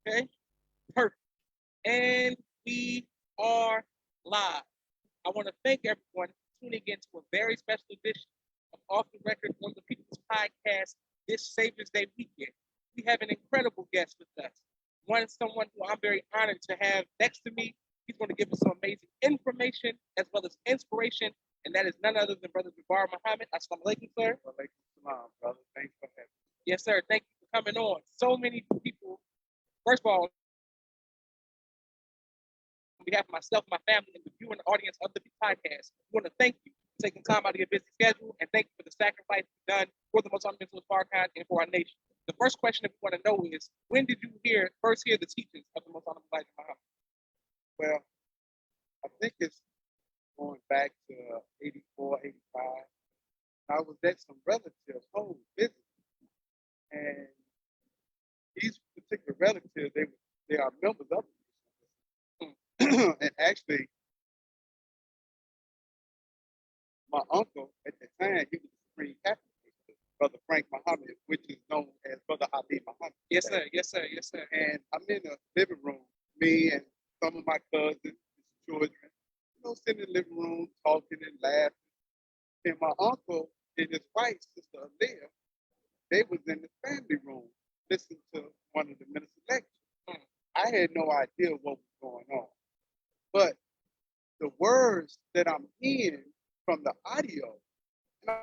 Okay, perfect. And we are live. I want to thank everyone for tuning in to a very special edition of Off the Record on the People's Podcast this Savior's Day weekend. We have an incredible guest with us. Someone who I'm very honored to have next to me. He's going to give us some amazing information as well as inspiration, and that is none other than Brother Jabbar Muhammad. Assalamu alaikum, sir. Walaikum salam, brother. Thanks for having me. Yes, sir. Thank you for coming on. So many people, first of all, on behalf of myself, my family, and the viewing audience of the podcast, we want to thank you for taking time out of your busy schedule and thank you for the sacrifice you've done for the Most Honorable Min Farrakhan and for our nation. The first question that we want to know is, when did you first hear the teachings of the Most Honorable Elijah Muhammad? Well, I think it's going back to 84, 85. I was at some relatives' home visiting, and these particular relatives, they are members of the and actually, my uncle at the time, he was the Supreme Catholic, Brother Frank Muhammad, which is known as Brother Ali Muhammad. Yes, sir. Yes, sir. Yes, sir. And I'm in the living room, me and some of my cousins, his children, sitting in the living room, talking and laughing. And my uncle and his wife, Sister Aaliyah, they was in the family room listening to one of the minister lectures. I had no idea what was going on. But the words that I'm hearing from the audio, and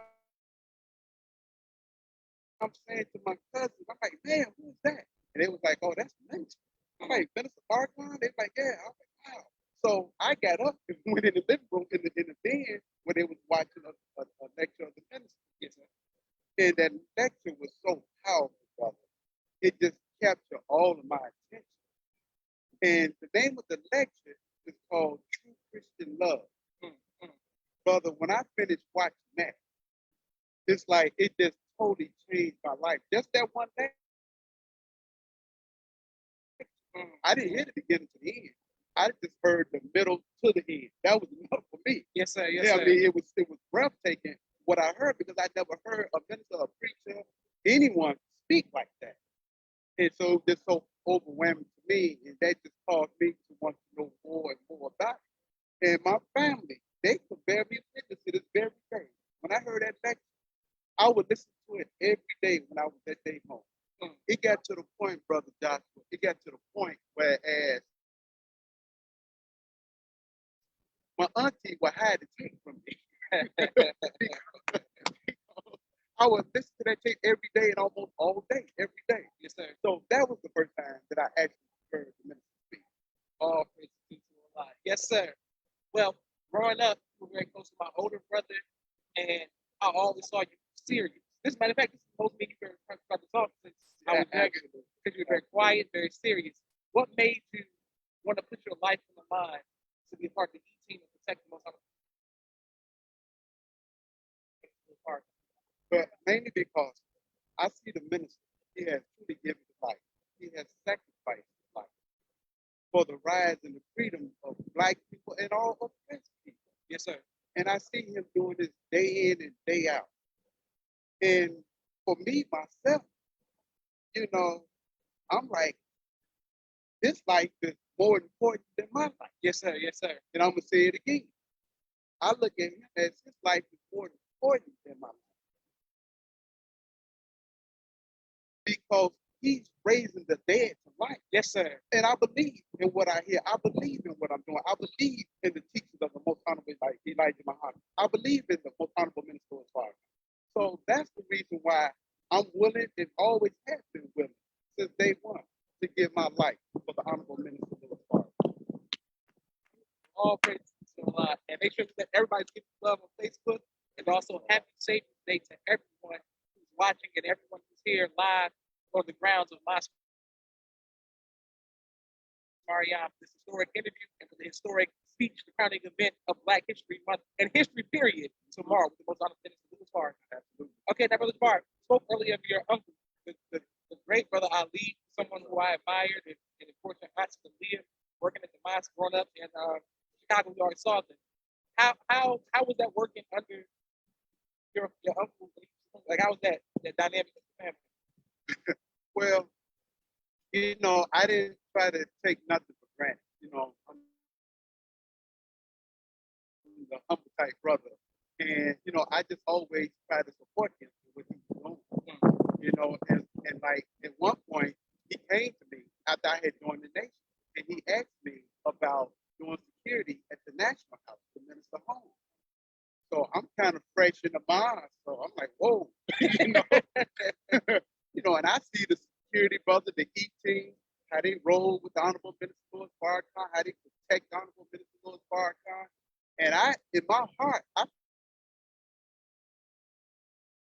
I'm saying to my cousins, I'm like, man, who is that? And they was like, oh, that's Minister. I'm like, Minister Farrakhan? They was like, yeah. I was like, wow. So I got up and went in the living room, in the den, where they was watching a lecture of the minister. Yes, sir. And that lecture was so powerful, brother. It just captured all of my attention. And the name of the lecture is called True Christian Love. Brother, when I finished watching that, it's like it just totally changed my life. Just that one lecture. I didn't hear the beginning to the end. I just heard the middle to the end. That was enough for me. Yes, sir. Yes, sir. I mean, it was breathtaking what I heard, because I never heard a minister, a preacher, anyone speak like that. And so it's so overwhelming to me, and that just caused me to want to know more and more about it. And my family, they could bear me witness to this very day. When I heard that lecture, I would listen to it every day when I was at their home. It got to the point, Brother Joshua, it got to the point whereas my auntie would hide the tape from me. I would listen to that tape every day and almost all day, every day. Yes, sir. So that was the first time that I actually heard the minister speak. All praise to Allah. Yes, sir. Well, growing up, you were very close to my older brother, and I always saw you serious. As a matter of fact, this is the most me you've ever about to talk since I was younger, because you were very quiet, very serious. What made you want to put your life on the line to be a part of the E team and protect the most part? But mainly because I see the minister, he has truly given his life. He has sacrificed his life for the rise and the freedom of Black people and all oppressed people. Yes, sir. And I see him doing this day in and day out. And for me, myself, I'm like, this life is more important than my life. Yes, sir. Yes, sir. And I'm going to say it again. I look at him as his life is more important than my life. Because he's raising the dead to life. Yes, sir. And I believe in what I hear. I believe in what I'm doing. I believe in the teachings of the Most Honorable Elijah Muhammad. I believe in the Most Honorable Minister of Farrakhan. So that's the reason why I'm willing and always have been willing since day one to give my life for the Honorable Minister of Farrakhan. All praise to Allah. And make sure that everybody's giving love on Facebook. And also happy Savior's Day to everyone who's watching and everyone who's here live on the grounds of Moscow. Mariam, this historic interview and the historic speech, the crowning event of Black History Month and History Period tomorrow with the most honored minister, Louis Farrakhan. Absolutely. Okay, now, Brother Jabbar, spoke earlier of your uncle, the great Brother Ali, someone who I admired, and of course, your aunt Leah, working at the mosque, growing up in Chicago. We already saw them. How was that working under your uncle? Like, how was that dynamic of the family? Well, I didn't try to take nothing for granted. I'm the humble type brother. And, I just always try to support him in what he's doing. And like at one point he came to me after I had joined the nation and he asked me about doing security at the National House, the minister home. So I'm kind of fresh in the mind. So I'm like, whoa, you know, and I see the security brother, the E team, how they roll with the Honorable Minister Louis Farrakhan, how they protect the Honorable Minister Louis Farrakhan. And in my heart, I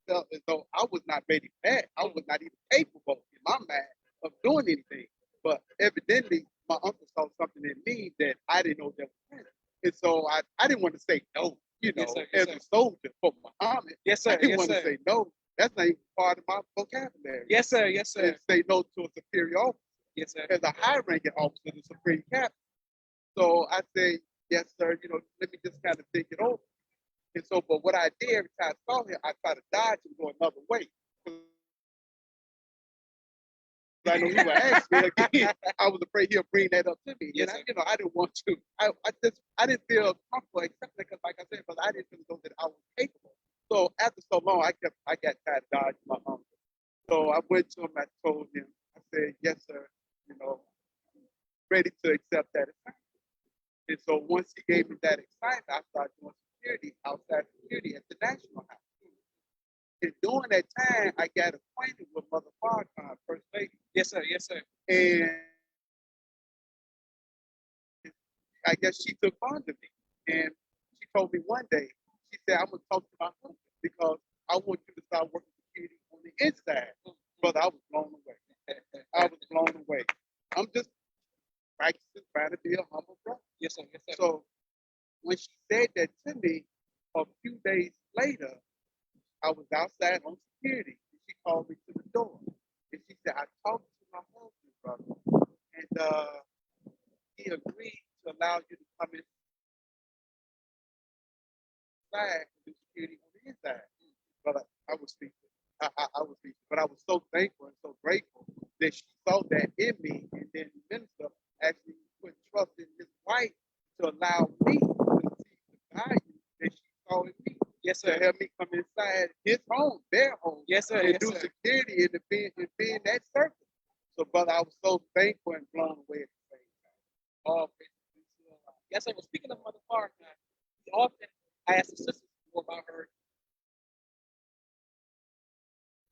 felt as though I was not ready for that. I was not even capable in my mind of doing anything. But evidently, my uncle saw something in me that I didn't know that was present. And so I didn't want to say no, Yes, sir. as Yes, a sir. soldier for Muhammad. Yes, sir. I didn't Yes, want to sir. say no. That's not even part of my vocabulary. Yes, sir. Yes, sir. And say no to a superior officer. Yes, sir. As a high-ranking officer, the supreme captain. So I say, yes, sir. Let me just kind of think it over. And so, but what I did every time I saw him, I try to dodge and go another way. I know he would ask me again. I was afraid he'll bring that up to me. Yes, and sir. I didn't want to. I didn't feel comfortable accepting it because, like I said, but I didn't feel as though that I was capable. So after so long, I got tired of dodging my uncle. So I went to him. I told him. I said, yes, sir. Ready to accept that assignment. And so once he gave me that assignment, I started doing security, outside security at the National House. And during that time, I got acquainted with Mother Farrakhan, First Lady. Yes, sir. Yes, sir. And I guess she took on to me. And she told me one day, she said, I'm going to talk to my husband because I want you to start working security on the inside. Brother, I was blown away. I was blown away. I'm just practicing, trying to be a humble brother. Yes, sir. Yes, sir. So when she said that to me, a few days later, I was outside on security, and she called me to the door. And she said, I talked to my husband, brother, and he agreed to allow you to come inside and do security on the inside. But I was speaking. I was speaking. But I was so thankful and so grateful that she saw that in me. And then the minister actually put trust in his wife to allow me to see the value that she saw in me. Yes, To sir. help me come inside his home, their home, Yes, sir. and Yes, do sir. security and to be in that circle. So, brother, I was so thankful and blown away at the same time. All praises be to Allah. Yes, sir. Well, speaking of Mother Farrakhan, we often ask the sisters more about her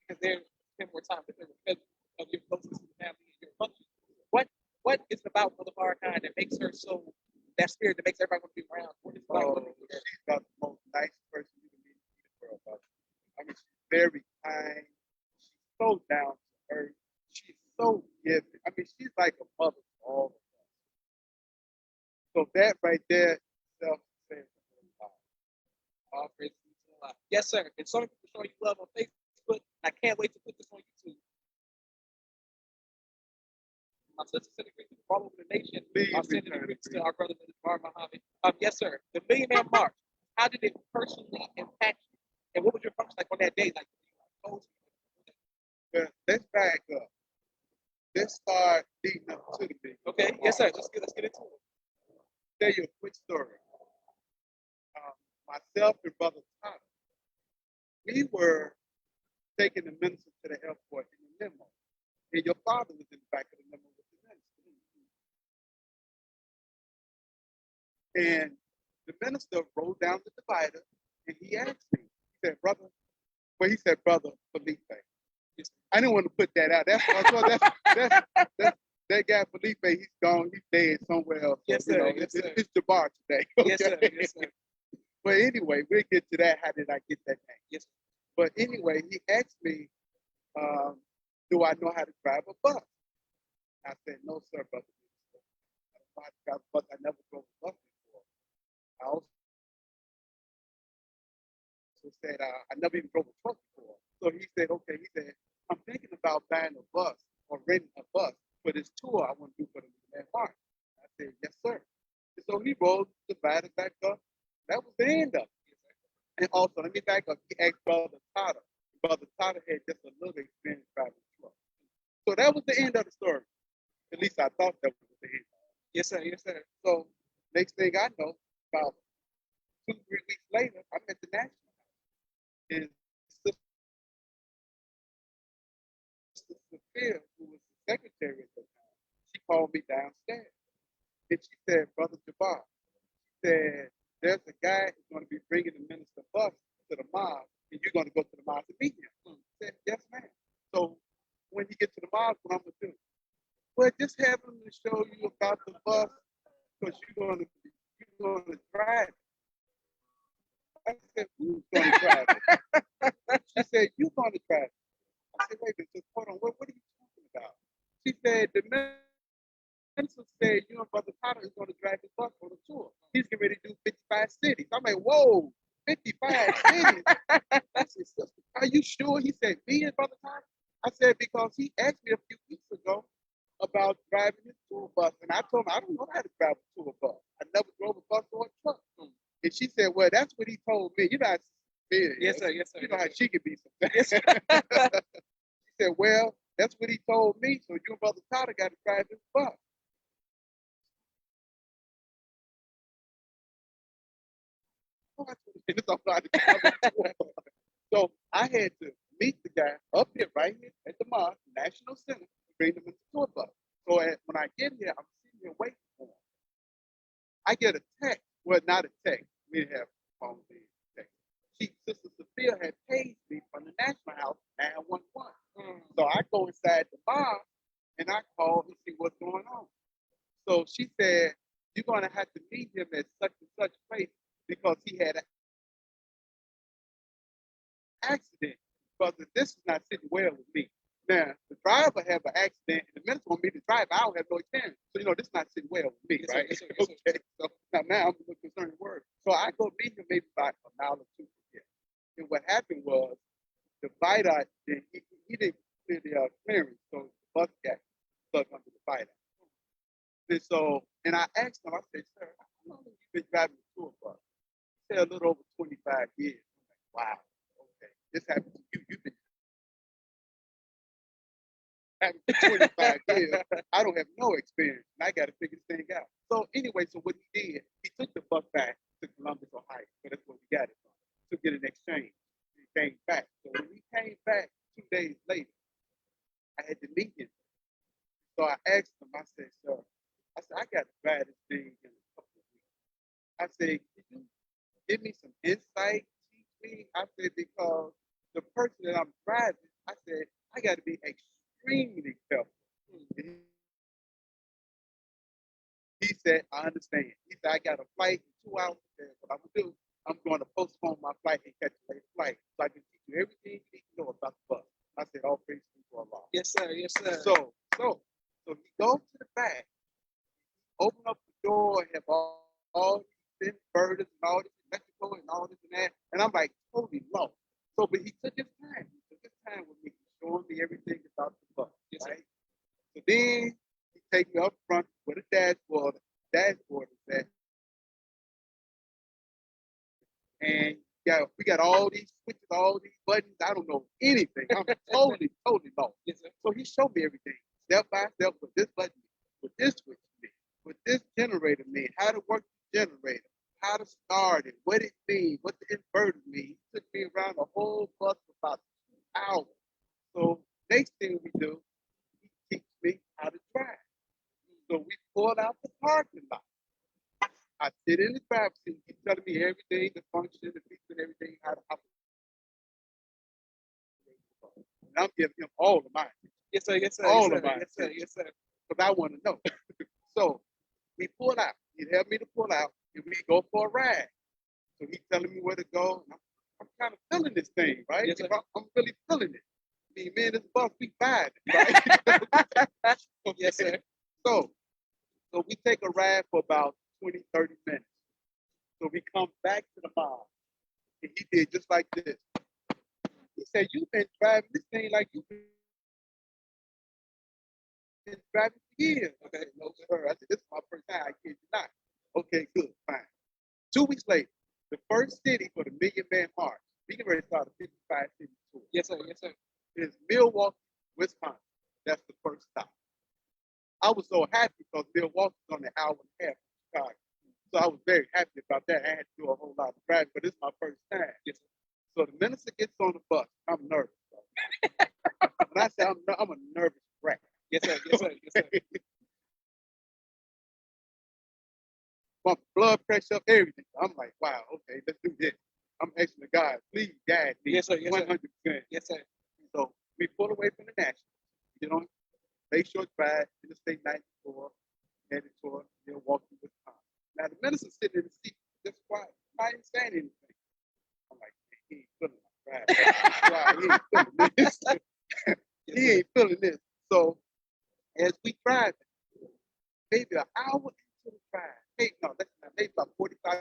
because they're spend more time with her because of your closeness to the family and your function. What is it about Mother Farrakhan that makes her so that spirit that makes everybody want to be around? What is it about Oh, women with her? she's about the most nice person you can meet in the world, brother. I mean, she's very kind. She's so down to earth. She's so giving. I mean, she's like a mother to all of us. So that right there, self-says a lot. All praises be to Allah. Yes, sir. And so many people showing you love on Facebook. I can't wait to put this on YouTube. My sister said greetings from all over the nation. Please I'm sending return greetings to to our brother, Jabbar Muhammad. Yes, sir. The Millionaire March. How did it personally impact you? And what was your function like on that day? Like, Let's back up. Let's start leading up to the big. okay. Yes, sir. Let's get into it. Tell you a quick story. Myself and Brother Tyler, we were taking the minister to the airport in the limo. And your father was in the back of the limo with the minister. And the minister rolled down the divider and he asked me, he said, brother Felipe. I didn't want to put that out. That guy Felipe, he's gone, he's dead somewhere else. Yes, sir. It's Jabbar today. Okay? Yes, sir. Yes, sir. But anyway, we'll get to that. How did I get that name? Yes, sir. But anyway, he asked me, do I know how to drive a bus? I said, no, sir, brother. I don't know how to drive a bus. I never drove a bus before. I also said, I never even drove a truck before. So he said, okay, I'm thinking about buying a bus or renting a bus for this tour I want to do for the Millionaire March. I said, yes, sir. And so he rolled the divider back up. That was the end of it. And also, let me back up. He asked Brother Tyler. Brother Tyler had just a little experience driving a truck. So that was the end of the story. At least I thought that was the end. Yes, sir. Yes, sir. So next thing I know, about 2, 3 weeks later, I'm at the national. And Sister Sophia, who was the secretary at the time, she called me downstairs. And she said, Brother Jabbar, she said, there's a guy who's going to be bringing the minister bus to the mosque, and you're going to go to the mosque to meet him. I said, yes, ma'am. So when you get to the mosque, what I'm going to do? Well, just have him to show you about the bus because you're going to drive it. I said, who's going to drive it? She said, you're going to drive it. I said, wait a minute, just hold on. What are you talking about? She said, the minister said, you and Brother Potter is going to drive his bus on a tour. He's getting ready to do 55 cities. I'm like, whoa, 55 cities? I said, sister, are you sure? He said, me and Brother Potter? I said, because he asked me a few weeks ago about driving his tour bus. And I told him, I don't know how to drive a tour bus. I never drove a bus or a truck. And she said, well, that's what he told me. You know how Yes, sir. Yes, sir. You know how she can be sometimes. Yes, sir. She said, well, that's what he told me. So you and Brother Potter got to drive his bus. So I had to meet the guy up here, right here at the mosque, National Center, to bring him in the tour bus. So when I get here, I'm sitting here waiting for him. I get a text. Well, not a text. We didn't have phones then. Sister Sophia had paid me from the National House 911. So I go inside the mosque and I call and see what's going on. So she said, you're going to have to meet him at such and such place because he had an accident. Because this is not sitting well with me. Now, the driver have an accident and the minister want me to drive. I don't have no experience. So, this is not sitting well with me, right? Yes, sir. Yes, sir. Okay. So now I'm a little concerned word. So I go meet him maybe about a mile or two from here. And what happened was the viaduct, he didn't clear the clearance. So the bus got stuck under the viaduct. And I asked him, I said, sir, how long have you been driving the tour bus? He said, a little over 25 years. I'm like, wow, okay. This happened to you. You've been driving for 25 years. I don't have no experience, and I got to figure this thing out. So anyway, so what he did, he took the bus back to Columbus, Ohio. So that's where we got it from, to get an exchange. He came back. So when he came back 2 days later, I had to meet him. So I asked him, I said, sir, I got to drive this thing in a couple of weeks. I said, can you give me some insight, teach me? I said, because the person that I'm driving, I said, I got to be extremely careful. He said, I understand. He said, I got a flight in 2 hours. What I'm going to do, I'm going to postpone my flight and catch a late flight so I can teach you everything you need to know about the bus. I said, all praise be to Allah. Yes, sir. Yes, sir. So he goes to the back, open up the door, and have all these inverters and all this electrical and all this and that. And I'm like, totally lost. So, but he took his time. He took his time with me, showing me everything about the bus. Yes, right? So then he take me up front with a dashboard. Dashboard is that. And we got all these switches, all these buttons. I don't know anything. I'm totally lost. Yes, sir. So he showed me everything, step by step, what this button means, what this switch means, what this generator means, how to work the generator, how to start it, what it means, what the inverter means. He took me around the whole bus for about 2 hours. So next thing we do, he teach me how to drive. So we pulled out the parking lot. I sit in the driver's seat. He's telling me everything, the function, the feature, everything, how to operate. And I'm giving him all of mine. Yes, sir. Yes, sir. All yes, of mine. Yes, sir. Yes, sir. Because I want to know. So we pull out. He'd help me to pull out, and we go for a ride. So he's telling me where to go. And I'm kind of feeling this thing, right? Yes, sir. I'm really feeling it. I mean, man, this bus, we vibing, right? Yes, sir. So we take a ride for about 20, 30 minutes. So we come back to the mall, and he did just like this. He said, you've been driving this thing like you've been driving for years. I said, no, sir. I said, this is my first time. I kid you not. Okay, good, fine. 2 weeks later, the first city for the Million Man March, we can already start a 55 city tour. Yes, sir. Yes, sir. Is Milwaukee, Wisconsin. That's the first stop. I was so happy because Milwaukee's on an hour and a half from Chicago. So I was very happy about that. I had to do a whole lot of driving, but it's my first time. Yes, sir. So the minister gets on the bus. I'm nervous. When I say I'm a nervous wreck. Yes, sir. Yes, sir. Yes, sir. My blood pressure up, everything. I'm like, wow, okay, let's do this. I'm asking the God, please guide me. Yes, sir. Yes, sir. 100%. Yes, sir. So we pull away from the national. Get on Lakeshore Drive, Interstate 94, headed toward Milwaukee, Wisconsin. Now the minister's sitting in the seat, just quiet. I ain't saying anything. I'm like, he ain't feeling my drive. He ain't feeling this. He ain't feeling this. So as we drive, maybe an hour into the drive, maybe about 45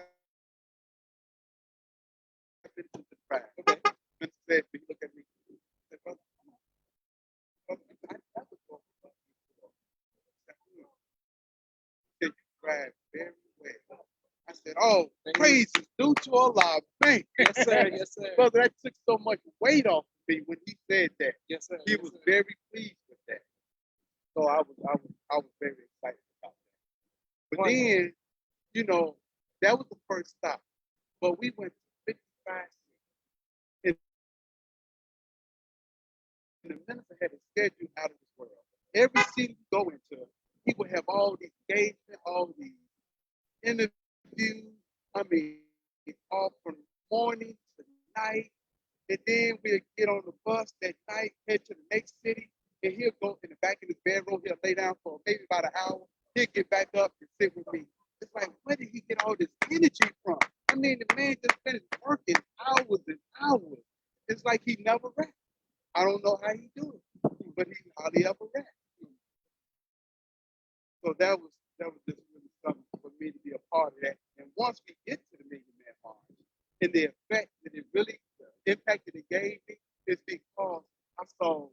minutes into the drive. Okay. Minister said, he looked at me. He said, brother, I never go to bus before. He said, you drive very well. I said, oh, praise is due to Allah. Thank you. Yes, sir. Yes, sir. Brother, that took so much weight off of me when he said that. Yes, sir. He was very pleased with that. So I was very excited about that. But then, you know, that was the first stop. But we went to 55 cities. And the minister had a schedule out of this world. Every city you go into, he would have all these engagements, all these interviews. I mean, all from morning to night. And then we'll get on the bus that night, head to the next city, and he'll go in the back of his bedroom, he'll lay down for maybe about an hour, he'll get back up and sit with me. It's like, where did he get all this energy from? I mean, the man just finished working hours and hours. It's like he never rests. I don't know how he do it, but he hardly ever rests. So that was just really something for me to be a part of that. And once we get to the Million Man March, and the effect that it really impacted it gave me is because I saw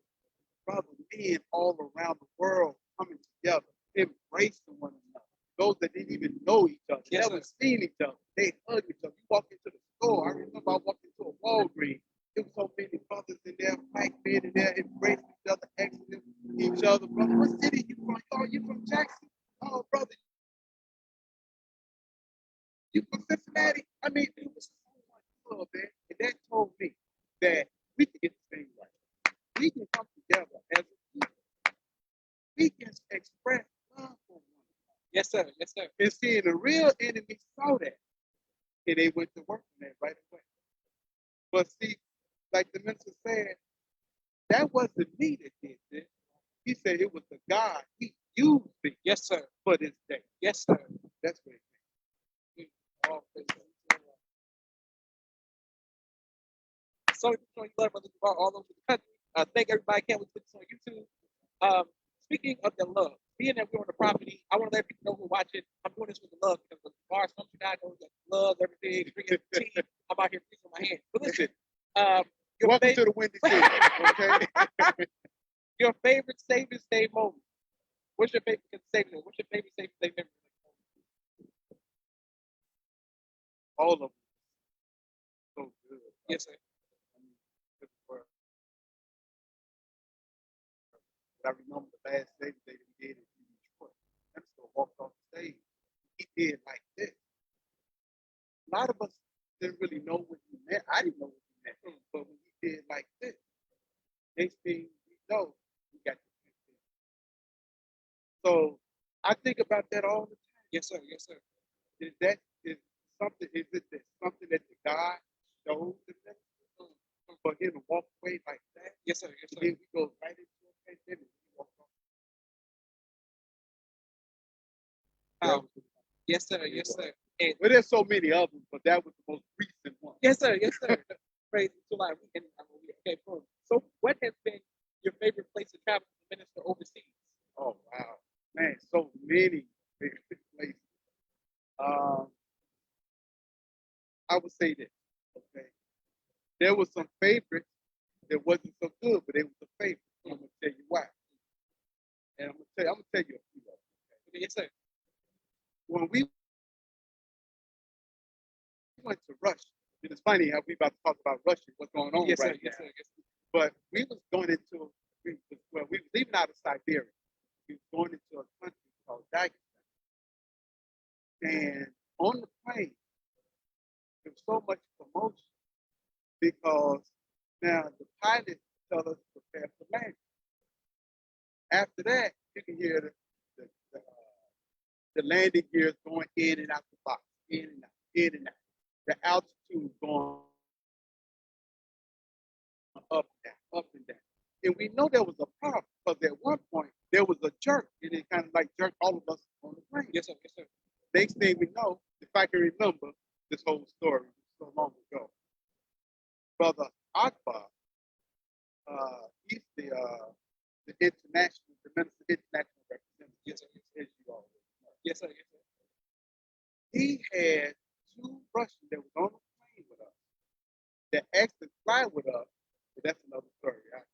brother men all around the world coming together, embracing one another. Those that didn't even know each other, Yes, never sir. seen each other, they hugged each other. You walk into the store. I remember I walked into a Walgreens. There was so many brothers in there, black men in there, embracing each other, exiting each other. Brother, what city you from? Oh, you from Jackson? Oh, brother, you from Cincinnati? I mean, it was so much love, man. And that told me that we can get this thing right. We can come together as a people. We can express love for one another. Yes, sir. Yes, sir. And seeing the real enemy saw that, and they went to work on that right away. But see, like the minister said, that wasn't me that did this. He said it was the God. He used me. Yes, sir. For this day. Yes, sir. That's what it came. All praise to the Lord. So you love Brother Jabbar all over the country. Thank everybody. Can't wait to put this on YouTube. Speaking of the love, being that we're on the property, I want to let people know who are watching. I'm doing this with the love because the bars from Chicago, love everything, drinking tea. I'm out here freezing my hands. But listen, welcome to the Windy City. Okay. Your favorite Save and Stay moment. What's your favorite Save and Stay? What's your favorite Save and Stay memory? All of them. So good. Yes, sir. I remember the last day that we did in Detroit. And so walked off the stage. He did like this. A lot of us didn't really know what he meant. I didn't know what he meant. But when he did like this, next thing we know, we got the thing. So I think about that all the time. Yes, sir. Yes, sir. Is it something that the God showed the minister for him to walk away like that? Yes, sir. Yes, sir. And then we go right into a pandemic. Yes, sir. Yes, sir. And, well, there's so many of them, but that was the most recent one. Yes, sir. Yes, sir. Praise to Allah. Okay, boom. So, what has been your favorite place to travel to minister overseas? Oh, wow. Man, so many favorite places. I would say this, okay? There was some favorites that wasn't so good, but they was a favorite. I'm going to tell you why. And I'm going to tell you a few of them. Okay? Yes, sir. When we went to Russia, and it's funny how we about to talk about Russia, what's going on yes, right sir. now. Yes, sir. Yes, sir. But we was going into, we was leaving out of Siberia. we was going into a country called Dagestan. And on the plane, there was so much commotion because now the pilot tell us to prepare for landing. After that, you can hear the landing gears going in and out the box, in and out, in and out. The altitude going up and down, up and down. And we know there was a problem because at one point there was a jerk, and it kind of like jerked all of us on the plane. Yes, sir. Yes, sir. Next thing we know, if I can remember this whole story so long ago, Brother Akbar, he's the international, the Minister International Representative. Yes, sir. As you already know. Yes, sir. Yes, sir. He had 2 Russians that was on the plane with us that asked to fly with us, but that's another story. I'll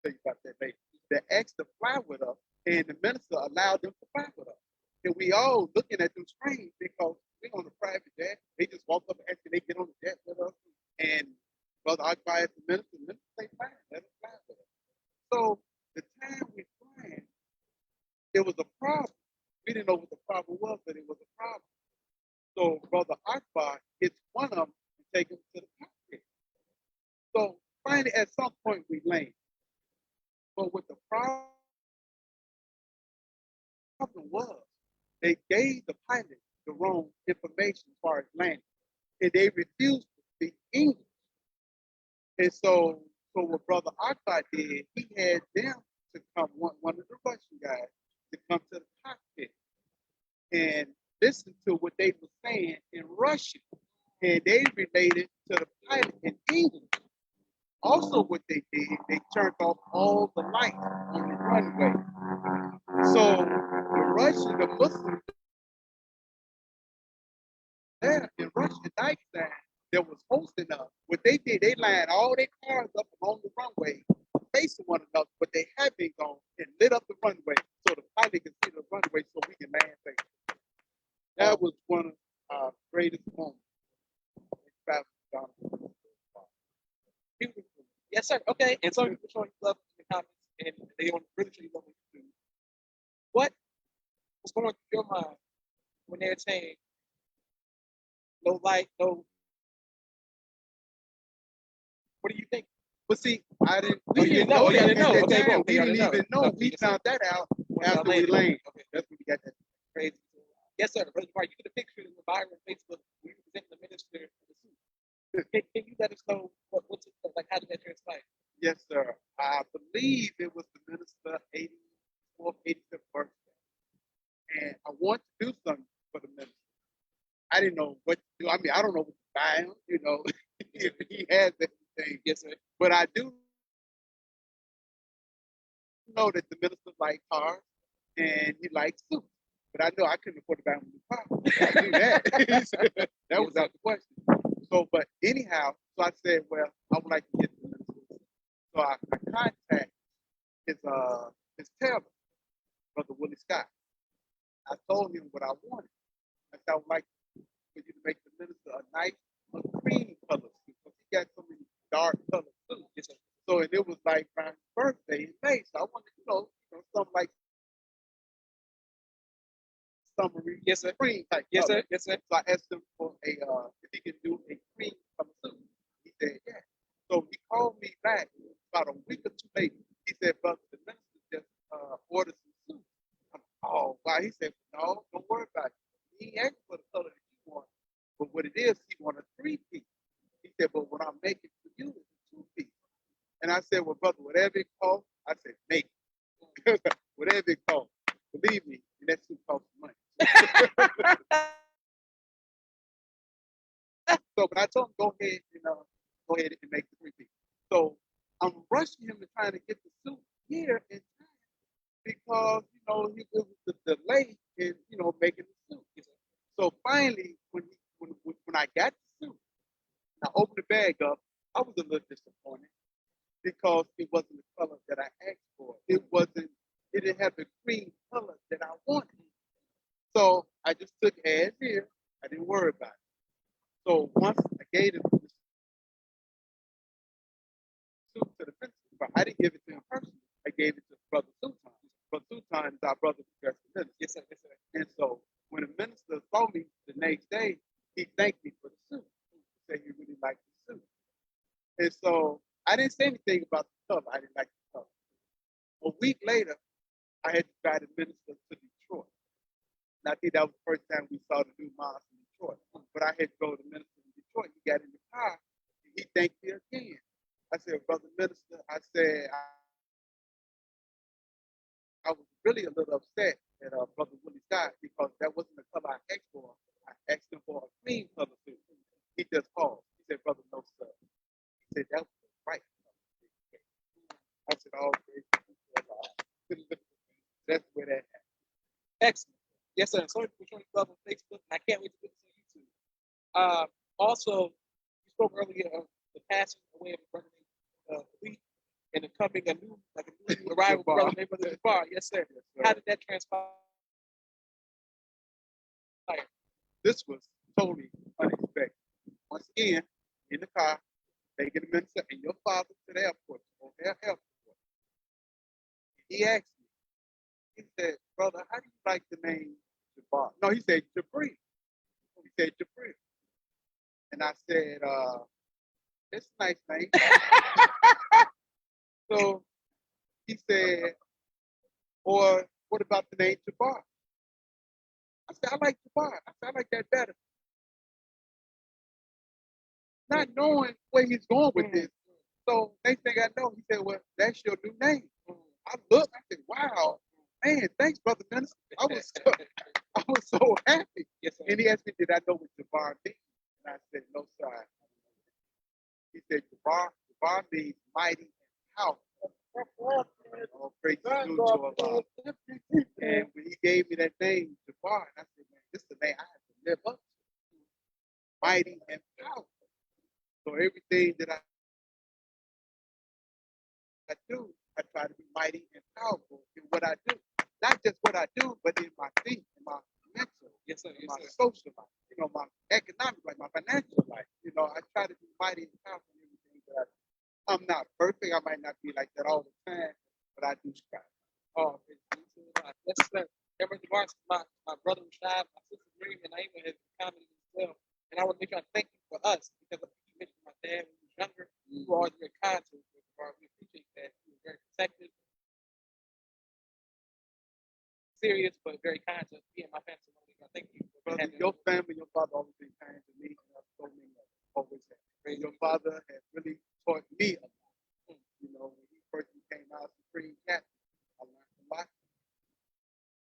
tell you about that later. That asked to fly with us, and the minister allowed them to fly with us. And we all looking at them strange because we're on a private jet. They just walk up and ask they get on the jet with us. And Brother Akbar asked the minister say, fine, let us fly with us. So the time we flying, it was a problem. We didn't know what the problem was, but it was a problem. So Brother Akbar gets one of them and take him to the cockpit. So finally, at some point, we land. But what the problem was, they gave the pilot the wrong information as far as landing, and they refused to speak English. And so what Brother Akbar did, he had them to come, one of the Russian guys, to come to the cockpit and listen to what they were saying in Russian. And they related to the pilot in English. Also, what they did, they turned off all the lights on the runway. So the Muslims there in Russia, Dagestan, that was hosting us, what they did, they lined all their cars up along the runway, facing one another, but they had been gone and lit up the runway so the pilot can see the runway so we can land safely. That was one of our greatest moments. Yes, sir. Okay. And some people showing you love in the comments, and they don't really show you love what you do. What was going through your mind when they're saying no light, no? What do you think? But see, We didn't know. that. Didn't know. At Okay, that time, well, we didn't even know. Okay, We yes, found that out after we landed. landed. Okay. That's when we got that. Crazy. Yes, sir. Brother Jabbar, you get a picture of the viral on Facebook. We represent the minister in the suit. Can you let us know what's it like? How did that transpire? Yes, sir. I believe it was the minister 84th, 85th birthday. And I want to do something for the minister. I didn't know what to do. I mean, I don't know what to buy him, if he has everything. Yes, sir. But I do know that the minister likes cars and he likes suits. But I know I couldn't afford to buy him a new car. I knew that. That was out the question. So, but anyhow, so I said, well, I would like to get the minister. So I contacted his tailor, Brother Willie Scott. I told him what I wanted. I said, I would like for you to make the minister a nice cream color suit because he got so many dark color suits. So and it was like around his birthday in May. So I wanted, something like summery, Yes, sir. cream type. Yes, color. sir. Yes, sir. So I asked him for if he could do a cream color suit. He said, yeah. So he called me back about a week or two later. He said, brother, the minister just ordered some suits. Oh, wow. He said, no, don't worry about it. He asked for the color that you want, but what it is, he wanted a 3-piece. He said, but what I'm making for you is a 2-piece. And I said, well, brother, whatever it costs, I said, make it. Whatever it costs. Believe me, that suit costs money. So, but I told him, go ahead and make the 3-piece. So I'm rushing him and trying to get the suit here in time because, it was the delay in, making the suit. So finally, when I got the suit, and I opened the bag up, I was a little disappointed because it wasn't the color that I asked for. It didn't have the cream color that I wanted. So I just took it as is. I didn't worry about it. So once I gave the suit to the principal, but I didn't give it to him personally. I gave it to Brother Sultan. Brother Sultan is our brother who dressed the minister. Yes, sir. Yes, sir. And so when the minister saw me the next day, he thanked me for the suit. He said he really liked the suit. And so I didn't say anything about the color. I didn't like the color. A week later, I had to try to minister to Detroit. And I think that was the first time we saw the new mosque in Detroit. But I had to go to minister in Detroit. He got in the car and he thanked me again. I said, Brother Minister, I said, I was really a little upset that Brother Willie died because that wasn't the color I asked for. I asked him for a clean color suit. He just paused. He said, Brother, no, sir. He said, that was the right color. I said, oh, that's where that happened. Excellent. Yes, sir. So for showing love on Facebook, and I can't wait to put this on YouTube. Also, you spoke earlier of the passing away of a brother named Lee, and the coming a new arrival brother named Brother Jabbar. Yes, sir. Yes, sir. How did that transpire? This was totally unexpected. Once again, in the car, taking the minister and your father to the airport, on their airport. He asked me, he said, Brother, how do you like the name Jabbar? No, he said Jabri. He said Jabri. And I said, it's a nice name. So he said, or what about the name Jabbar? I said, I like Jabbar. I said, I like that better. Not knowing where he's going with this. So next thing I know, he said, well, that's your new name. I looked, I said, wow, man, thanks, Brother Minister. I was so happy. Yes, sir. And he asked me, did I know what Jabbar means? And I said, no, sir. He said, Jabbar means mighty and powerful. Oh, praise you, Allah. And when he gave me that name, Jabbar, and I said, man, this is the name I have to live up to. Mighty and powerful. So everything that I do, I try to be mighty and powerful in what I do. Not just what I do, but in my thinking, in my mental, Yes, sir. Yes, my sir. social life, my economic life, my financial life. I try to be mighty and powerful in everything that I do. I'm not perfect. I might not be like that all the time, but I do strive. Oh, yes, sir. Jabbar, my brother Rashad, my sister Miriam, and Naima has commented as well. And I want to make sure I thank you for us because you mentioned my dad when he was younger. You were always very kind to us. We appreciate that. You were very protective, serious, but very kind to me and my family. So I thank you for Brother, having your family, your father always been kind to me, and I've told me always have. And your father has really taught me a lot. When he first became our supreme captain, I learned a lot.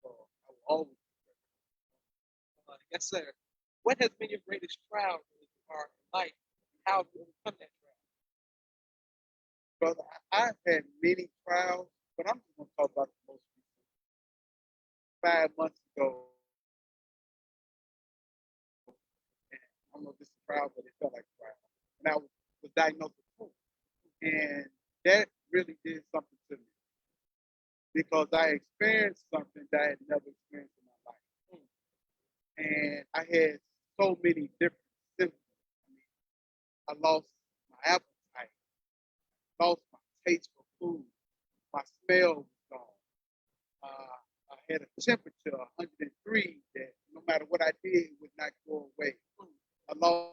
So I will always be grateful. Yes, sir. What has been your greatest trial in life? How have you overcome that trial? Brother, I've had many trials, but I'm just going to talk about the most recent. 5 months ago, and I don't know if this is a trial, but it felt like a trial. And I was diagnosed with cancer. And that really did something to me because I experienced something that I had never experienced in my life. And I had so many different symptoms. I lost my appetite, lost my taste for food, my smell was gone. I had a temperature of 103 that no matter what I did, it would not go away. I lost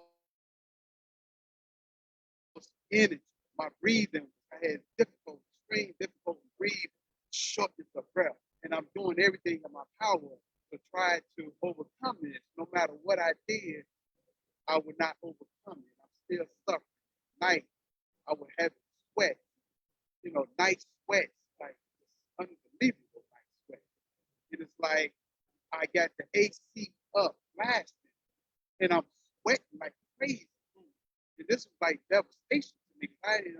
energy, my breathing. I had extreme difficulty breathing, shortness of breath. And I'm doing everything in my power to try to overcome this. No matter what I did, I would not overcome it. I'm still suffering. Night, I would have sweat, night sweats, like unbelievable night sweat. It is like I got the AC up blasting, and I'm sweating like crazy. And this was like devastation to me. I didn't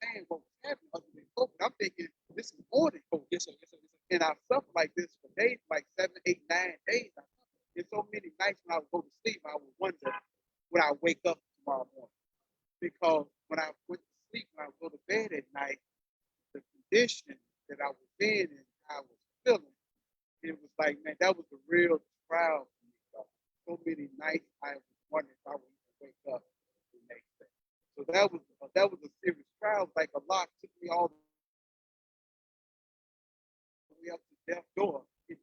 understand what was happening other than COVID. I'm thinking this is more than COVID. Yes, sir. Yes, sir. Yes, sir. And I suffered like this for days, like 7, 8, 9 days. And so many nights when I would go to sleep, I would wonder would I wake up tomorrow morning? Because when I went to sleep, when I would go to bed at night, the condition that I was in and how I was feeling, it was like, man, that was a real trial for me. So many nights I was wondering if I would even wake up the next day. So that was a serious trial, like a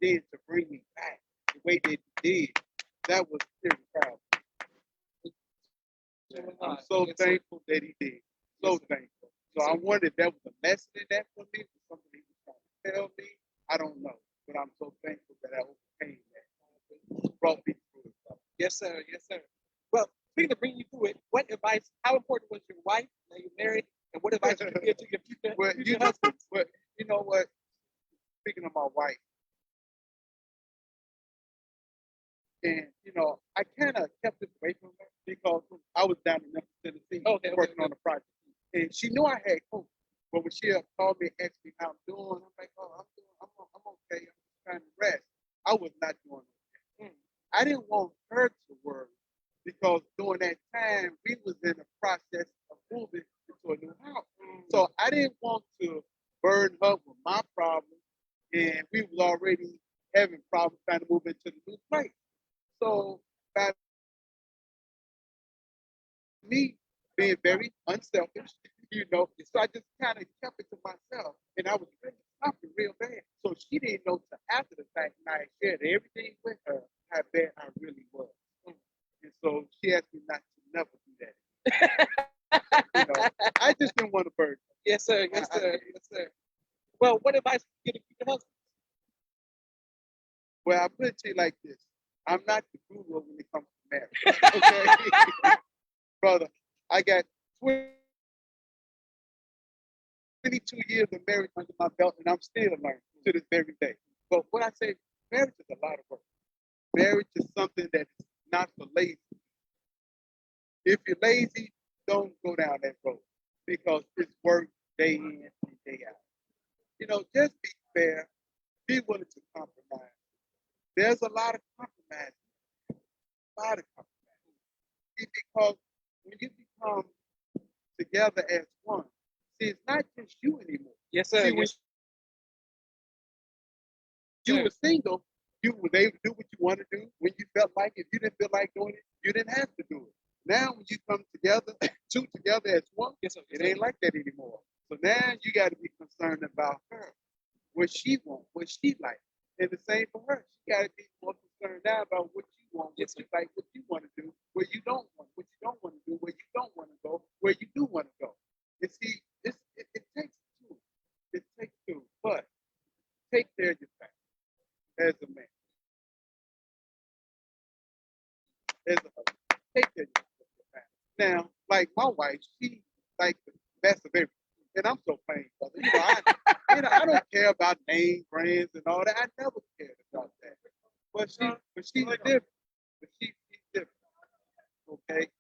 then to bring me back the way that he did, that was very proud. I'm so thankful that he did. So thankful. So I wondered if that was a lesson in that for me, or something he was trying to tell me. I don't know. But I'm so thankful that I overcame that. Brought me through it. Yes, sir. Yes, sir. Well, speaking of bringing you through it, what advice, how important was your wife, now you're married, and what advice would you give to your future husbands? But you know what? Speaking of my wife, and I kind of kept it away from her because I was down in Memphis, Tennessee, working on a project, and she knew I had hope. But when she called me and asked me how I'm doing, I'm like, oh, I'm okay. I'm just trying to rest. I was not doing okay. I didn't want her to worry because during that time we was in the process of moving into a new house. So I didn't want to burden her with my problems, and we was already having problems trying to move into the new place. So by me being very unselfish, so I just kind of kept it to myself, and I was really suffering real bad. So she didn't know till after the fact, and I shared everything with her how bad I really was. And so she asked me not to never do that. I just didn't want to burden her. Yes, sir. Yes, sir. Yes, sir. Well, what advice would you give to future husbands? Well, I put it to you like this. I'm not the guru when it comes to marriage. Okay? Brother, I got 22 years of marriage under my belt, and I'm still learning to this very day. But what I say, marriage is a lot of work. Marriage is something that is not for lazy. If you're lazy, don't go down that road because it's work day in and day out. Just be fair. Be willing to compromise. There's a lot of compromise. A lot of compromise. Because when you become together as one, see, it's not just you anymore. Yes, sir. See, when you were single, you was able to do what you want to do when you felt like it. If you didn't feel like doing it, you didn't have to do it. Now, when you come together, two together as one, it ain't like that anymore. So now you got to be concerned about her, what she wants, what she likes. And the same for her. She got to be more concerned now about what you want, what you like, what you want to do, where you don't want, what you don't want to do, where you don't want to go, where you do want to go. And see, it takes two. It takes two. But take care of your family as a man, as a husband. Take care of your family. Now, like my wife, she like the best of everything. And I'm so plain, brother. I don't care about name brands and all that. I never cared about that. But she's different. But she's different. Okay?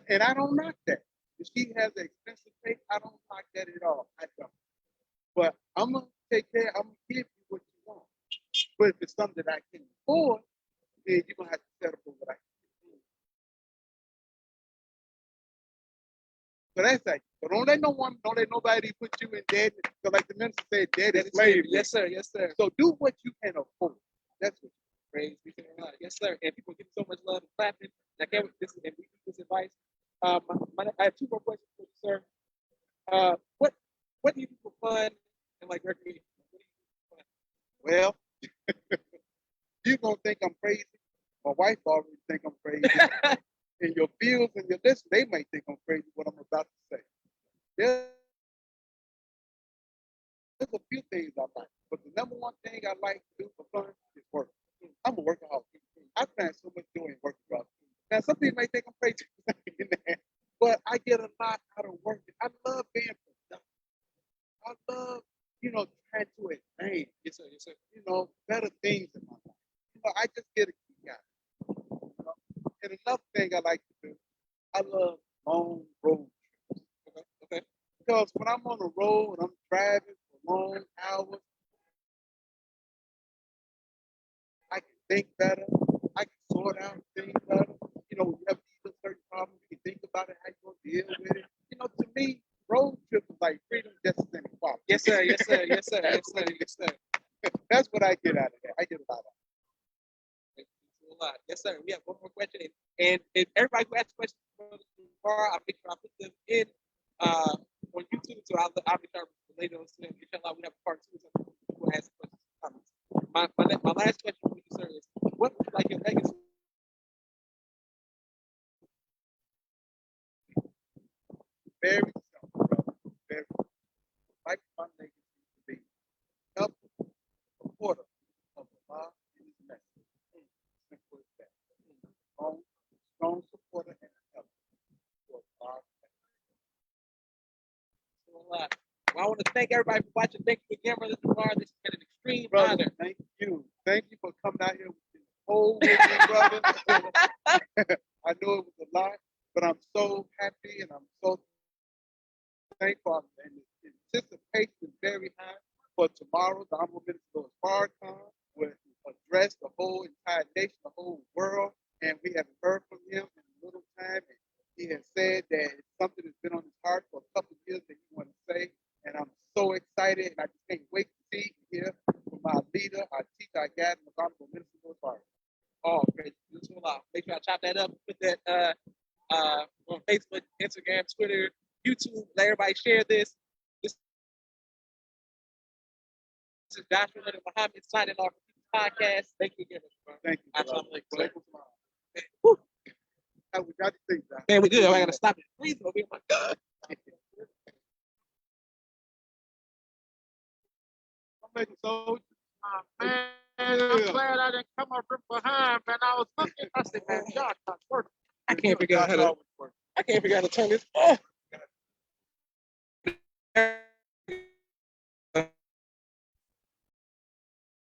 And I don't knock that. If she has an expensive taste, I don't knock that at all. I don't. But I'm gonna take care, I'm gonna give you what you want. But if it's something that I can afford, then you're gonna have to settle for what I can. So that's like, so don't let nobody put you in debt. So like the minister said, debt is slavery. Yes, sir. Yes, sir. So do what you can afford. That's what you praise be to God. Yes, sir. And people give so much love and clapping. I can't wait this and we give this advice. I have two more questions for you, sir. What do you do for fun and like recreation? Well, you're gonna think I'm crazy. My wife already think I'm crazy. And your viewers and your listeners, they might think I'm crazy what I'm about to say. There's a few things I like, but the number one thing I like to do for fun is work. I'm a workaholic. I find so much joy in working, brother. Now, some people may think I'm crazy, but I get a lot out of working. I love being productive. I love, trying to advance. Yes, sir. Yes, sir. Better things in my life. I just get a kick out of it. And another thing I like to do, I love long road trips. Okay. Because when I'm on the road and I'm driving for long hours, I can think better. I can sort out things better. You have a certain problem, you can think about it, how you're going to deal with it. To me, road trips is like freedom, justice, and equality. Yes, sir. Yes, sir. Yes, sir. Yes, sir. Yes, sir. That's what I get out of that. I get a lot out of it. A lot. Yes, sir. We have one more question. And if everybody who asks questions I'll make sure I put them in on YouTube. So I'll make sure I relay those to them. Inshallah, we have a part two. So people ask questions. my last question for you, sir, is what would you like your legacy? Very simple, brother. Very simple. Like my legacy to be helpful, supporter of the law and his message. Simple as that. Strong supporter and helper for God's Well, I want to thank everybody for watching. Thank you again, Brother Jabbar. This has been an extreme brother. honor. Thank you. Thank you for coming out here with this whole with me, brother. I know it was a lot, but I'm so happy and I'm so thankful. And the anticipation is very high for tomorrow. The Honorable Minister Louis Farrakhan will address the whole entire nation, the whole world, and we haven't heard from him in a little time. And he has said that it's something that's been on his heart for a couple of years that he wants to say. And I'm so excited, and I just can't wait to see and hear from our leader, our teacher, our guide, the Honorable Minister Louis Farrakhan. Oh, great. Make sure I chop that up, put that on Facebook, Instagram, Twitter, YouTube. Let everybody share this. This is Joshua Leonard Muhammad signing off from the podcast. Thank you again, Mr. Thank you. Assalamualaikum. We got to think that. Man, we good. I gotta stop it. Breathing over here. My God. I'm making so. Man, I'm glad I didn't come up from behind, man. I was looking. I said, man, Josh, not working. I can't figure out how to turn this off.